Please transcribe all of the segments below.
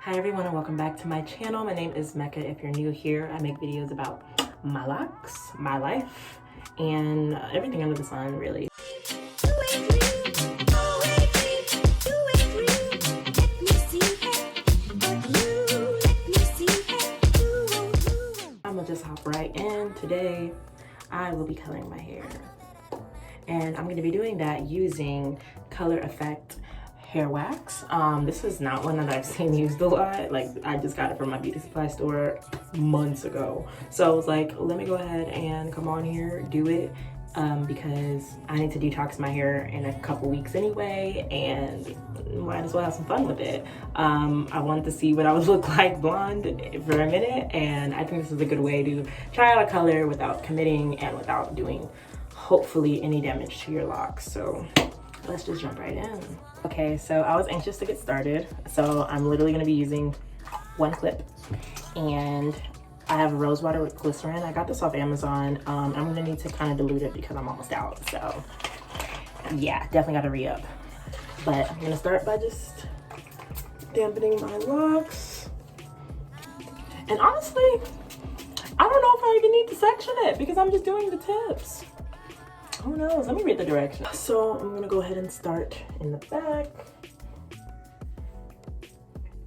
Hi everyone and welcome back to my channel. My name is Mecca. If you're new here, I make videos about my locks, my life, and everything under the sun, really. I'm gonna just hop right in. Today, I will be coloring my hair. And I'm gonna be doing that using Color Effect hair wax. This is not one that I've seen used a lot. Like, I just got it from my beauty supply store months ago. So I was like, let me go ahead and come on here, do it, because I need to detox my hair in a couple weeks anyway, and might as well have some fun with it. I wanted to see what I would look like blonde for a minute, and I think this is a good way to try out a color without committing and without doing, hopefully, any damage to your locks. So let's just jump right in. Okay, so I was anxious to get started, so I'm literally gonna be using one clip, and I have rose water with glycerin. I got this off Amazon. I'm gonna need to kind of dilute it because I'm almost out, so yeah, definitely gotta re-up. But I'm gonna start by just dampening my locks. And honestly, I don't know if I even need to section it because I'm just doing the tips. Who knows? Let me read the directions. So I'm gonna go ahead and start in the back.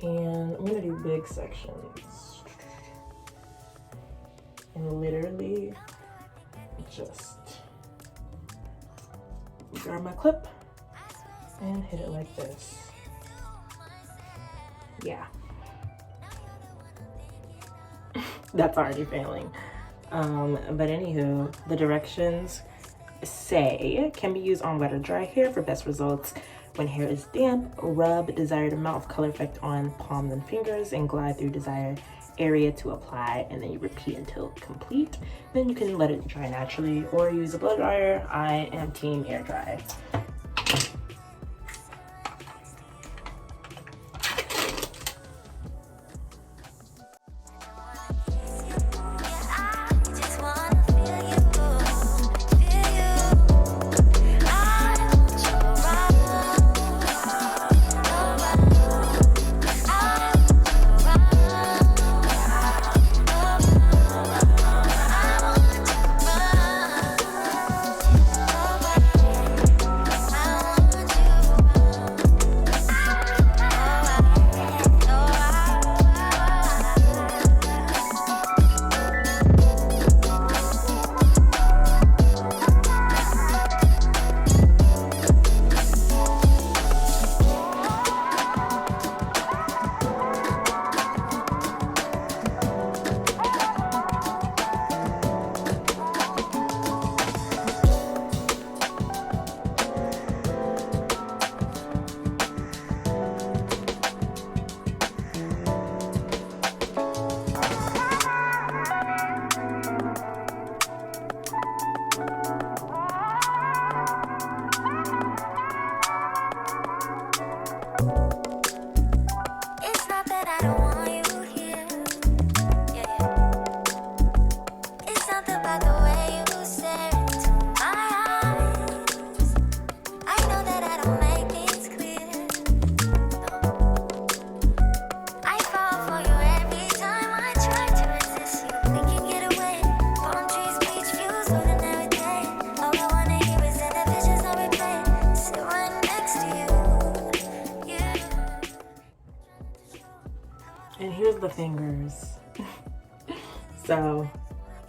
And I'm gonna do big sections. And literally just grab my clip and hit it like this. Yeah. That's already failing. But anywho, the directions say can be used on wet or dry hair for best results. When hair is damp, rub desired amount of color effect on palms and fingers and glide through desired area to apply, and then you repeat until complete. Then you can let it dry naturally or use a blow dryer. I am team air dry. And here's the fingers. So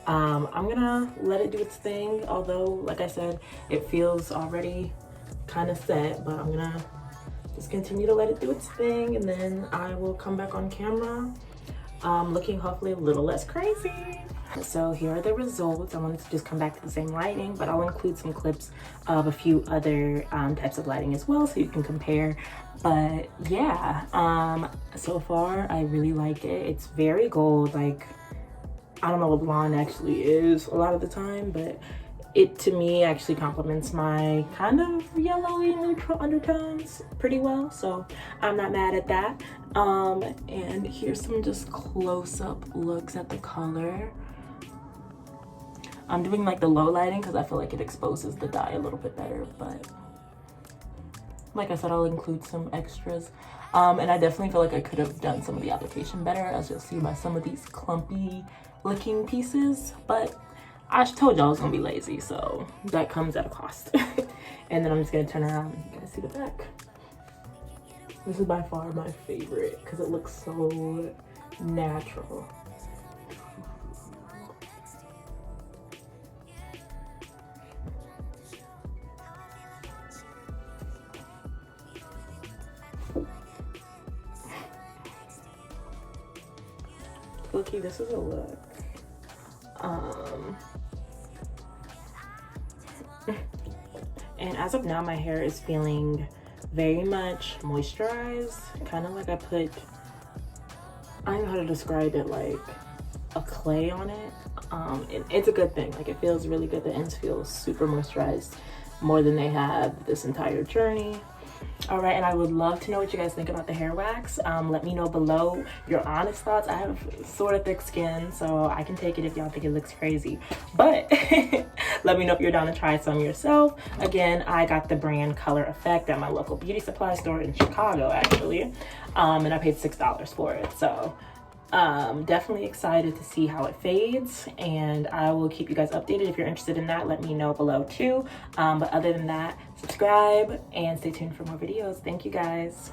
I'm gonna let it do its thing, although like I said, it feels already kind of set, but I'm gonna just continue to let it do its thing, and then I will come back on camera looking hopefully a little less crazy. So here are the results. I wanted to just come back to the same lighting, but I'll include some clips of a few other types of lighting as well so you can compare. But yeah, so far I really like it. It's very gold. Like, I don't know what blonde actually is a lot of the time, but it to me actually complements my kind of yellowy neutral undertones pretty well, so I'm not mad at that. And here's some just close-up looks at the color. I'm doing like the low lighting because I feel like it exposes the dye a little bit better, but Like I said, I'll include some extras. And I definitely feel like I could have done some of the application better, as you'll see by some of these clumpy looking pieces, but I told y'all I was gonna be lazy, so that comes at a cost. And then I'm just gonna turn around and you guys see the back. This is by far my favorite because it looks so natural. Okay, this is a look. And as of now, my hair is feeling very much moisturized, kind of like I put, I don't know how to describe it, like a clay on it. It's a good thing. Like, it feels really good. The ends feel super moisturized, more than they have this entire journey. All right, and I would love to know what you guys think about the hair wax. Let me know below your honest thoughts. I have sort of thick skin, so I can take it if y'all think it looks crazy. But let me know if you're down to try some yourself. Again, I got the brand Color Effect at my local beauty supply store in Chicago, actually. And I paid $6 for it. So definitely excited to see how it fades, and I will keep you guys updated. If you're interested in that, let me know below too. But other than that, subscribe and stay tuned for more videos. Thank you guys.